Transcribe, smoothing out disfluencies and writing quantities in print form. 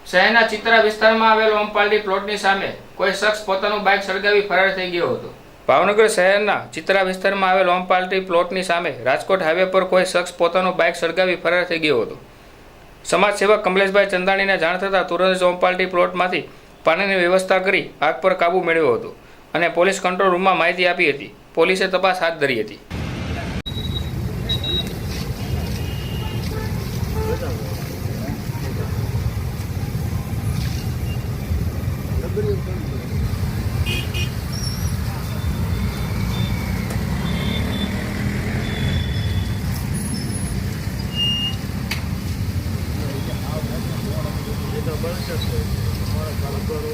શહેરના ચિત્રા વિસ્તારમાં આવેલ ઓમપાલડી પ્લોટની સામે કોઈ શખ્સ પોતાનું બાઇક સળગાવી ફરાર થઈ ગયો હતો। ભાવનગર શહેરના ચિત્રા વિસ્તારમાં આવેલ ઓમપાલડી પ્લોટની સામે રાજકોટ હાઈવે પર કોઈ શખ્સ પોતાનું બાઇક સળગાવી ફરાર થઈ ગયો હતો। સમાજસેવક કમલેશભાઈ ચંદાણીને જાણ થતાં તુરંત જ ઓમપાલડી પ્લોટમાંથી પાણીની વ્યવસ્થા કરી આગ પર કાબૂ મેળવ્યો હતો અને પોલીસ કંટ્રોલ રૂમમાં માહિતી આપી હતી। પોલીસે તપાસ હાથ ધરી હતી। બનશે તમારા ચાલુ કરો